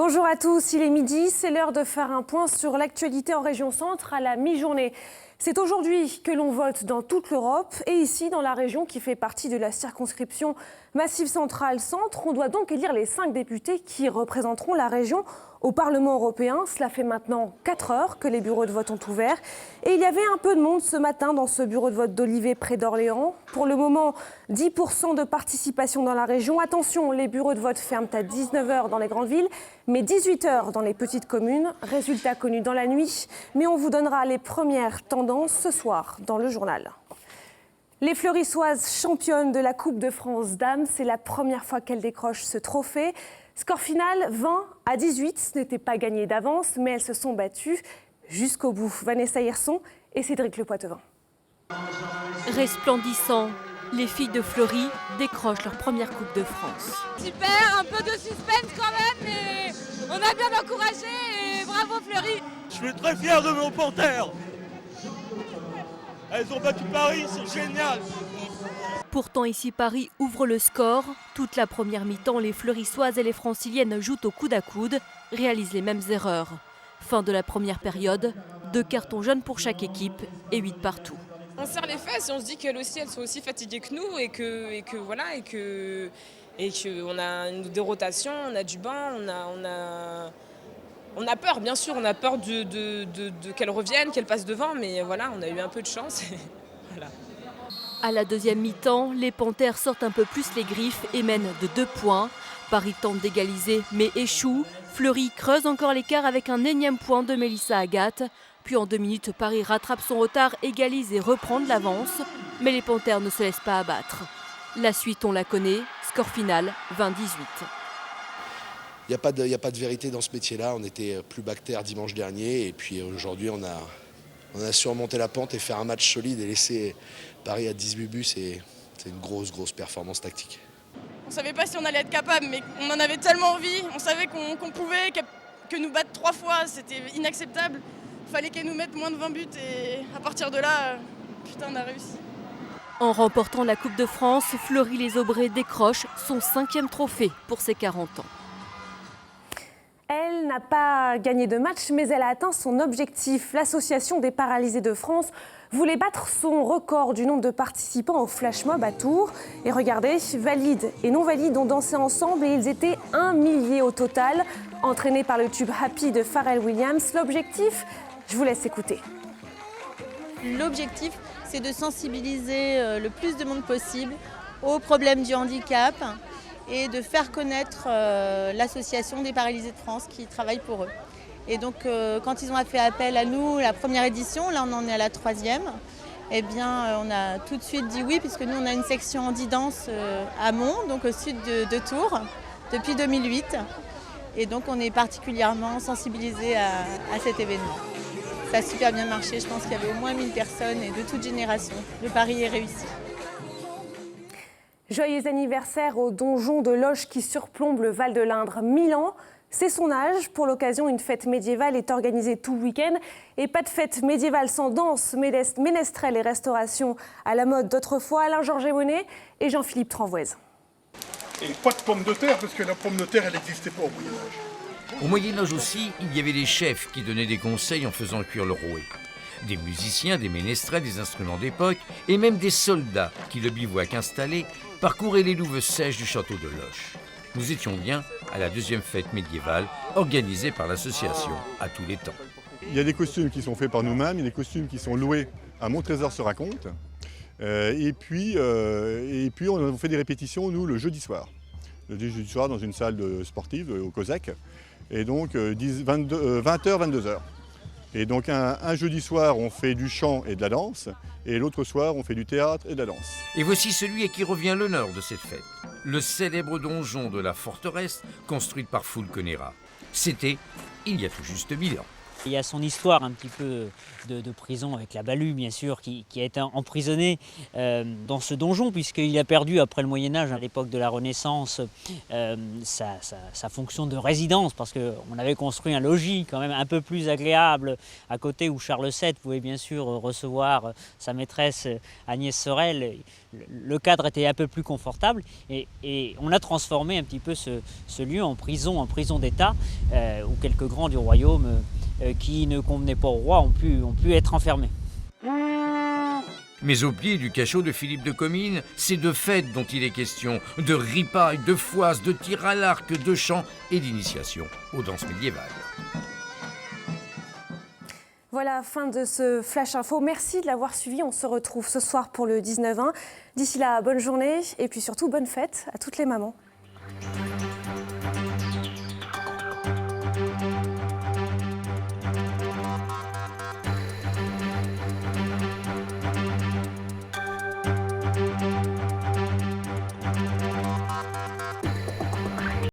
Bonjour à tous, il est midi, c'est l'heure de faire un point sur l'actualité en région centre à la mi-journée. C'est aujourd'hui que l'on vote dans toute l'Europe et ici dans la région qui fait partie de la circonscription Massif Central Centre. On doit donc élire les 5 députés qui représenteront la région au Parlement européen. Cela fait maintenant 4 heures que les bureaux de vote ont ouvert. Et il y avait un peu de monde ce matin dans ce bureau de vote d'Olivet près d'Orléans. Pour le moment, 10% de participation dans la région. Attention, les bureaux de vote ferment à 19h dans les grandes villes, mais 18h dans les petites communes. Résultat connu dans la nuit, mais on vous donnera les premières tendances ce soir dans le journal. Les Fleurissoises championnes de la Coupe de France Dames, c'est la première fois qu'elles décrochent ce trophée. Score final 20-18, ce n'était pas gagné d'avance, mais elles se sont battues jusqu'au bout. Vanessa Hirson et Cédric Le Poitevin. Resplendissant, les filles de Fleury décrochent leur première Coupe de France. Super, un peu de suspense quand même, mais on a bien encouragé et bravo Fleury. Je suis très fier de nos panthères. Elles ont battu Paris, c'est génial. Pourtant ici Paris ouvre le score. Toute la première mi-temps, les Fleurissoises et les Franciliennes jouent au coude à coude, réalisent les mêmes erreurs. Fin de la première période, 2 cartons jaunes pour chaque équipe et 8 partout. On serre les fesses et on se dit qu'elles aussi, elles sont aussi fatiguées que nous et que on a des rotations, on a du banc, on a peur, bien sûr, on a peur qu'elles reviennent, qu'elles passent devant, mais voilà, on a eu un peu de chance. Voilà. À la deuxième mi-temps, les Panthères sortent un peu plus les griffes et mènent de 2 points. Paris tente d'égaliser mais échoue. Fleury creuse encore l'écart avec un énième point de Mélissa Agathe. Puis en 2 minutes, Paris rattrape son retard, égalise et reprend de l'avance. Mais les Panthères ne se laissent pas abattre. La suite, on la connaît. Score final 20-18. Il n'y a pas de vérité dans ce métier-là. On était plus bactère dimanche dernier et puis aujourd'hui on a surmonté la pente et faire un match solide et laisser Paris à 18 buts, c'est une grosse performance tactique. On ne savait pas si on allait être capable, mais on en avait tellement envie. On savait qu'on pouvait, que nous battre 3 fois, c'était inacceptable. Il fallait qu'elle nous mette moins de 20 buts et à partir de là, putain, on a réussi. En remportant la Coupe de France, Fleury-les-Aubrais décroche son 5e trophée pour ses 40 ans. Elle n'a pas gagné de match, mais elle a atteint son objectif. L'Association des paralysés de France voulait battre son record du nombre de participants au Flash Mob à Tours. Et regardez, valides et non valides ont dansé ensemble et ils étaient 1 millier au total. Entraînés par le tube Happy de Pharrell Williams, l'objectif, je vous laisse écouter. L'objectif, c'est de sensibiliser le plus de monde possible aux problèmes du handicap et de faire connaître l'association des paralysés de France qui travaille pour eux. Et donc quand ils ont fait appel à nous, la première édition, là on en est à la 3e, eh bien on a tout de suite dit oui, puisque nous on a une section handi-danse à Mont, donc au sud de Tours, depuis 2008. Et donc on est particulièrement sensibilisés à cet événement. Ça a super bien marché, je pense qu'il y avait au moins 1000 personnes et de toute génération. Le pari est réussi. Joyeux anniversaire au donjon de Loches qui surplombe le Val de l'Indre. 1000 ans, c'est son âge. Pour l'occasion, une fête médiévale est organisée tout le week-end. Et pas de fête médiévale sans danse, ménestrel et restauration à la mode d'autrefois. Alain-Georges Monnet et Jean-Philippe Tranvoise. Et pas de pommes de terre, parce que la pomme de terre, elle n'existait pas au Moyen-Âge. Au Moyen-Âge aussi, il y avait des chefs qui donnaient des conseils en faisant cuire le rouet. Des musiciens, des ménestrels, des instruments d'époque et même des soldats qui, le bivouac installé, parcouraient les louves sèches du château de Loches. Nous étions bien à la 2e fête médiévale organisée par l'association à tous les temps. Il y a des costumes qui sont faits par nous-mêmes, il y a des costumes qui sont loués à Mon Trésor se raconte. Et puis on fait des répétitions, nous, le jeudi soir. Le jeudi soir dans une salle sportive au COSAC. Et donc 20h, 22h. Et donc un jeudi soir, on fait du chant et de la danse. Et l'autre soir, on fait du théâtre et de la danse. Et voici celui à qui revient l'honneur de cette fête. Le célèbre donjon de la forteresse, construite par Fulconera. C'était il y a tout juste 1000 ans. Il y a son histoire un petit peu de prison avec la Balue, bien sûr, qui a été emprisonné dans ce donjon, puisqu'il a perdu, après le Moyen-Âge, à l'époque de la Renaissance, sa fonction de résidence, parce qu'on avait construit un logis quand même un peu plus agréable à côté, où Charles VII pouvait bien sûr recevoir sa maîtresse Agnès Sorel. Le cadre était un peu plus confortable, et on a transformé un petit peu ce lieu en prison d'État, où quelques grands du royaume qui ne convenaient pas au roi ont pu être enfermés. Mais au pied du cachot de Philippe de Comines, c'est de fêtes dont il est question, de ripailles, de foisses, de tir à l'arc, de chants et d'initiation aux danses médiévales. Voilà, fin de ce Flash Info. Merci de l'avoir suivi. On se retrouve ce soir pour le 19-1. D'ici là, bonne journée et puis surtout bonne fête à toutes les mamans.